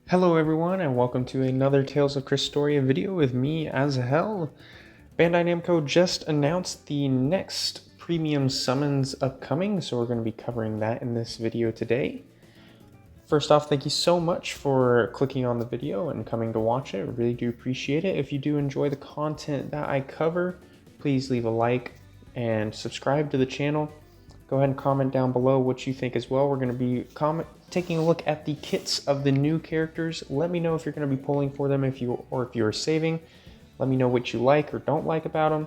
Hello everyone and welcome to another Tales of Christoria video with me as hell. Bandai Namco just announced the next premium summons upcoming, so we're going to be covering that in this video today. First off, thank you so much for clicking on the video and coming to watch it. I really do appreciate it. If you do enjoy the content that I cover, please leave a like and subscribe to the channel. Go ahead and comment down below what you think as well. We're going to be taking a look at the kits of the new characters. Let me know if you're going to be pulling for them if you're saving. Let me know what you like or don't like about them.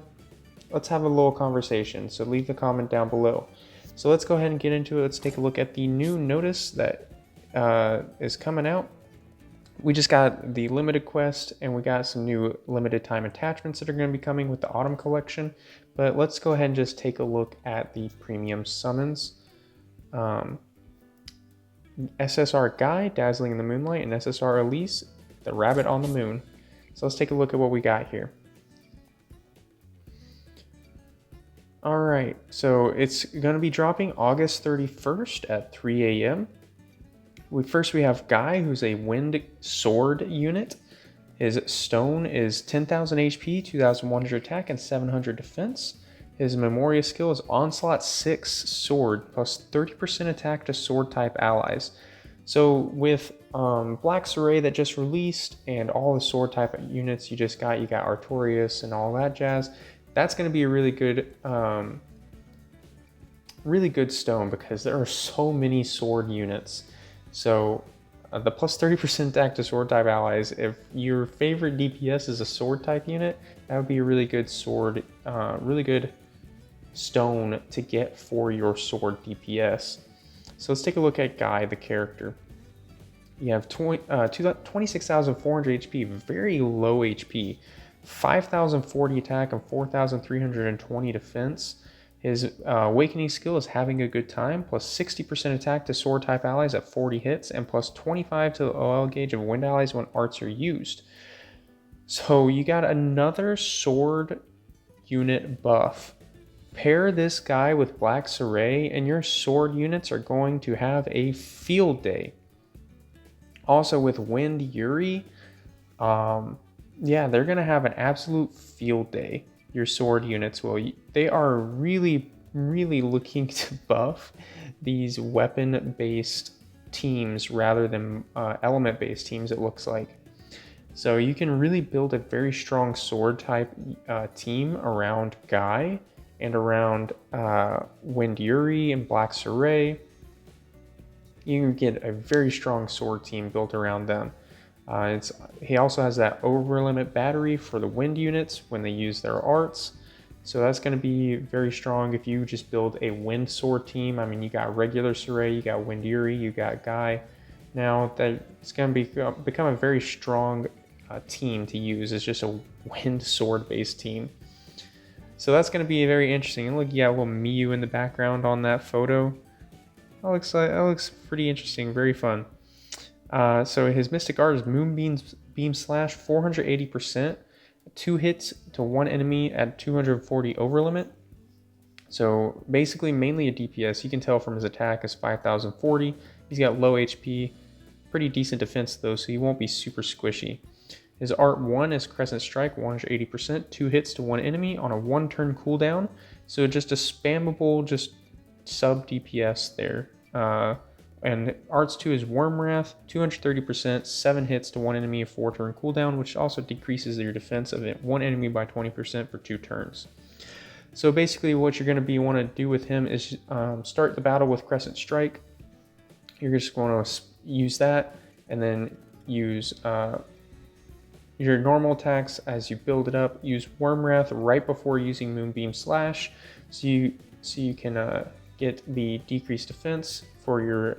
Let's have a little conversation, so leave the comment down below. So let's go ahead and get into it. Let's take a look at the new notice that is coming out. We just got the limited quest and we got some new limited time attachments that are going to be coming with the autumn collection. But let's go ahead and just take a look at the premium summons. SSR Guy, Dazzling in the Moonlight, and SSR Elize, the Rabbit on the Moon. So let's take a look at what we got here. Alright, so it's going to be dropping August 31st at 3 a.m. First we have Guy, who's a wind sword unit. His stone is 10,000 HP, 2,100 attack, and 700 defense. His Memoria skill is Onslaught 6 Sword, plus 30% attack to sword type allies. So with Black Saray that just released, and all the sword type units you got Artorias and all that jazz, that's going to be a really good stone because there are so many sword units. So the plus 30% attack to sword type allies, if your favorite DPS is a sword type unit, that would be a really good sword, really good stone to get for your sword DPS. So let's take a look at Guy, the character. You have 26,400 HP, very low HP, 5,040 attack and 4,320 defense. His awakening skill is Having a Good Time, plus 60% attack to sword type allies at 40 hits, and plus 25 to the OL gauge of wind allies when arts are used. So you got another sword unit buff. Pair this guy with Black Saray and your sword units are going to have a field day. Also with Wind Yuri, yeah, they're going to have an absolute field day. Your sword units will. They are really looking to buff these weapon-based teams rather than element-based teams, it looks like. So you can really build a very strong sword type team around Guy and around Wind Yuri and Black Saray. You can get a very strong sword team built around them. He also has that over limit battery for the wind units when they use their arts. So that's going to be very strong if you just build a wind sword team. I mean, you got regular Saray, you got Wind Yuri, you got Guy. Now it's going to become a very strong team to use. It's just a wind sword based team. So that's going to be very interesting. And look, yeah, a little Miyu in the background on that photo. That looks pretty interesting, very fun. So his Mystic Art is Moonbeam Slash, 480%, 2 hits to 1 enemy at 240 over limit. So basically mainly a DPS. You can tell from his attack is 5,040. He's got low HP, pretty decent defense though, so he won't be super squishy. His Art 1 is Crescent Strike, 180%, 2 hits to 1 enemy on a 1-turn cooldown. So just a spammable, just sub DPS there. And Arts 2 is Worm Wrath, 230%, 7 hits to 1 enemy, a 4-turn cooldown, which also decreases your defense of 1 enemy by 20% for 2 turns. So basically what you're going to want to do with him is start the battle with Crescent Strike. You're just going to use that and then use your normal attacks as you build it up. Use Worm Wrath right before using Moonbeam Slash so you can get the decreased defense for your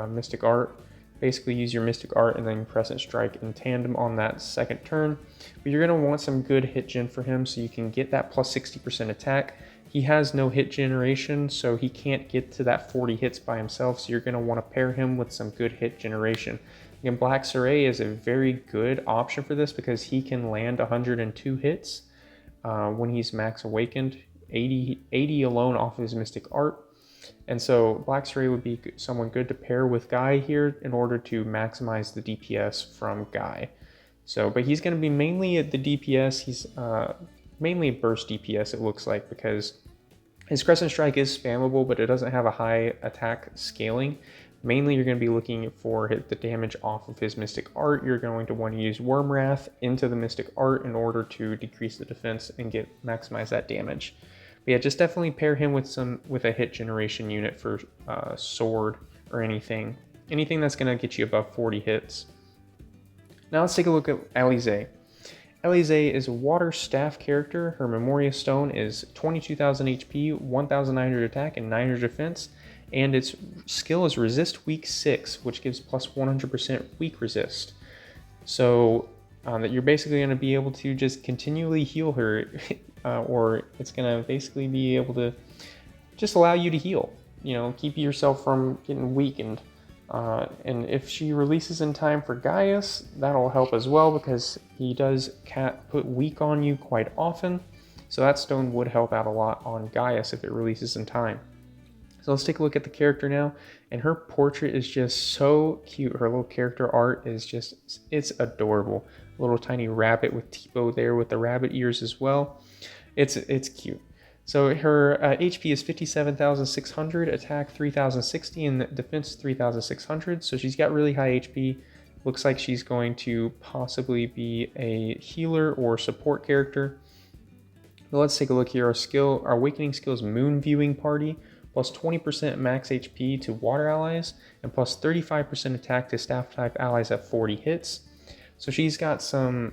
Mystic Art. Basically use your Mystic Art and then Crescent Strike in tandem on that second turn. But you're going to want some good hit gen for him so you can get that plus 60% attack. He has no hit generation, so he can't get to that 40 hits by himself, so you're going to want to pair him with some good hit generation. Again, Black Saray is a very good option for this because he can land 102 hits when he's max awakened, 80 alone off of his Mystic Art. And so Black Stray would be someone good to pair with Guy here in order to maximize the DPS from Guy. So, but he's going to be mainly at the DPS. He's mainly burst DPS, it looks like, because his Crescent Strike is spammable, but it doesn't have a high attack scaling. Mainly, you're going to be looking for the damage off of his Mystic Art. You're going to want to use Worm Wrath into the Mystic Art in order to decrease the defense and maximize that damage. But yeah, just definitely pair him with a hit generation unit for sword or anything that's going to get you above 40 hits. Now let's take a look at Elize. Elize is a water staff character. Her Memoria Stone is 22,000 HP, 1,900 attack, and 900 defense. And its skill is Resist Weak 6, which gives plus 100% weak resist. So that you're basically going to be able to just continually heal her, or it's going to basically be able to just allow you to heal. You know, keep yourself from getting weakened. And if she releases in time for Gaius, that'll help as well, because he does put weak on you quite often. So that stone would help out a lot on Gaius if it releases in time. So let's take a look at the character now. And her portrait is just so cute. Her little character art is just, it's adorable. A little tiny rabbit with Tipo there with the rabbit ears as well. It's cute. So her HP is 57,600, attack 3,060, and defense 3,600. So she's got really high HP. Looks like she's going to possibly be a healer or support character. But let's take a look here. Our awakening skill is Moon Viewing Party, plus 20% max HP to water allies, and plus 35% attack to staff type allies at 40 hits. So she's got some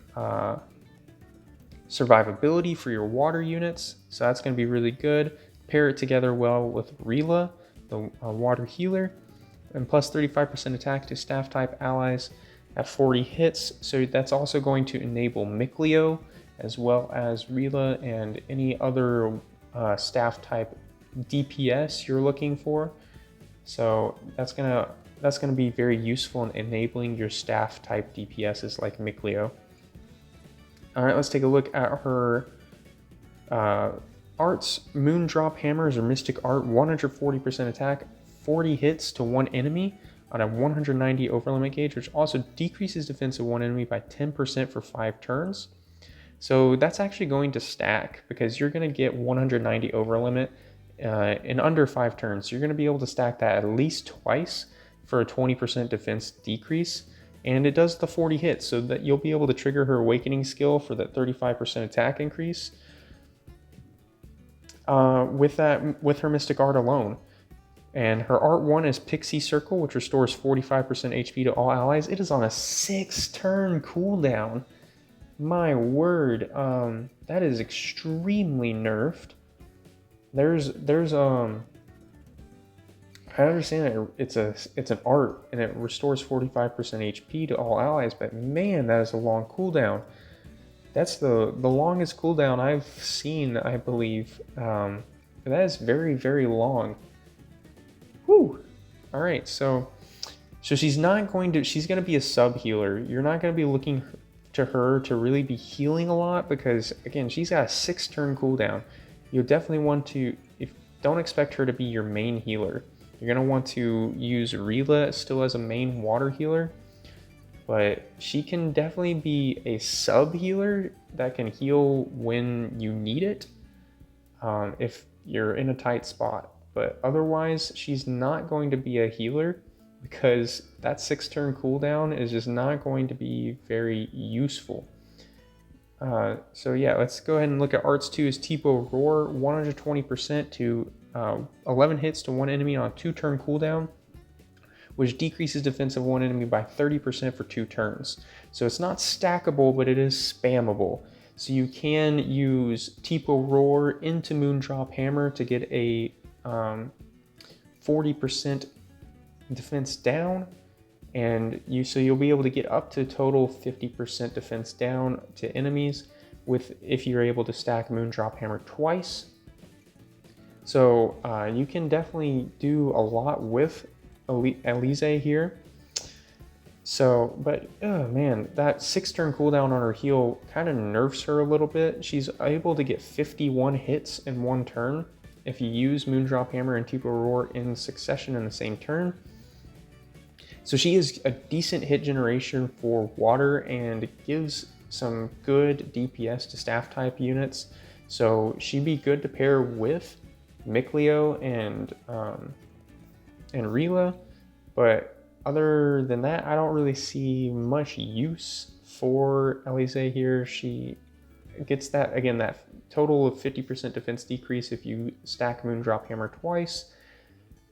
survivability for your water units, so that's going to be really good. Pair it together well with Rila, the water healer, and plus 35% attack to staff type allies at 40 hits. So that's also going to enable Mikleo as well as Rila and any other staff type DPS you're looking for. So that's gonna be very useful in enabling your staff type DPSs like Mikleo. All right, let's take a look at her arts. Moondrop Hammers or Mystic Art, 140% attack, 40 hits to one enemy on a 190 overlimit gauge, which also decreases defense of one enemy by 10% for 5 turns. So that's actually going to stack, because you're going to get 190 overlimit in under 5 turns. So you're going to be able to stack that at least twice for a 20% defense decrease. And it does the 40 hits, so that you'll be able to trigger her awakening skill for that 35% attack increase with her Mystic Art alone. And her Art 1 is Pixie Circle, which restores 45% HP to all allies. It is on a 6-turn cooldown. My word, that is extremely nerfed. I understand that it's an art and it restores 45% HP to all allies, but man, that is a long cooldown. That's the longest cooldown I've seen, I believe. That is very, very long. Whew. All right, so she's going to be a sub healer. You're not going to be looking to her to really be healing a lot, because again, she's got a 6-turn cooldown. You'll definitely want to, don't expect her to be your main healer. You're going to want to use Rila still as a main water healer, but she can definitely be a sub healer that can heal when you need it, if you're in a tight spot. But otherwise, she's not going to be a healer, because that 6-turn cooldown is just not going to be very useful. So yeah, let's go ahead and look at Arts 2 is Tipo Roar, 120% to 11 hits to one enemy on a 2-turn cooldown, which decreases defense of one enemy by 30% for 2 turns. So it's not stackable, but it is spammable. So you can use Tipo Roar into Moondrop Hammer to get a 40% defense down, and you'll be able to get up to total 50% defense down to enemies if you're able to stack Moondrop Hammer twice. So you can definitely do a lot with Elize here. So, but oh man, that 6-turn cooldown on her heal kind of nerfs her a little bit. She's able to get 51 hits in 1 turn, if you use Moondrop Hammer and Tipo Roar in succession in the same turn. So she is a decent hit generation for water and gives some good DPS to staff type units. So she'd be good to pair with Mikleo and Rila, but other than that, I don't really see much use for Elize here. She gets that, again, that total of 50% defense decrease if you stack Moondrop Hammer twice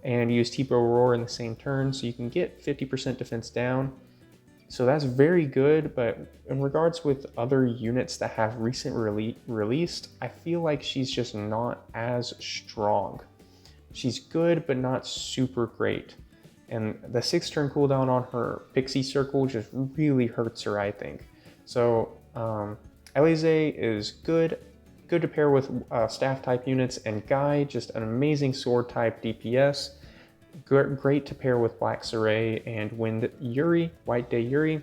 and use Tipo Roar in the same turn, so you can get 50% defense down. So that's very good, but in regards with other units that have recent released, I feel like she's just not as strong. She's good, but not super great. And the 6-turn cooldown on her Pixie Circle just really hurts her, I think. So Elize is good to pair with staff type units, and Guy, just an amazing sword type DPS. Great to pair with Black Saray and Wind Yuri, White Day Yuri.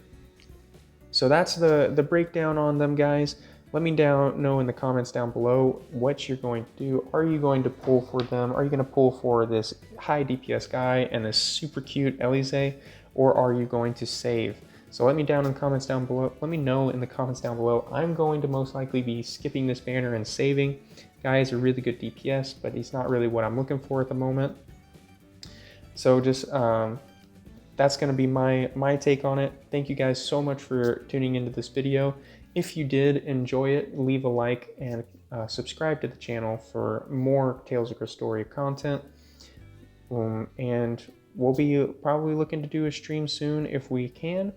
So that's the breakdown on them, guys. Let me know in the comments down below what you're going to do. Are you going to pull for them? Are you going to pull for this high DPS Guy and this super cute Elize, or are you going to save? So let me know in the comments down below. I'm going to most likely be skipping this banner and saving. Guy is a really good DPS, but he's not really what I'm looking for at the moment. So just that's going to be my take on it. Thank you guys so much for tuning into this video. If you did enjoy it, leave a like and subscribe to the channel for more Tales of Christoria content. And we'll be probably looking to do a stream soon if we can.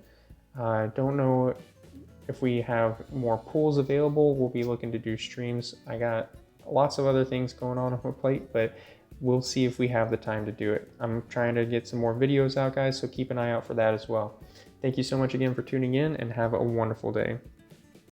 Don't know if we have more pools available. We'll be looking to do streams. I got lots of other things going on my plate, but we'll see if we have the time to do it. I'm trying to get some more videos out, guys, so keep an eye out for that as well. Thank you so much again for tuning in, and have a wonderful day.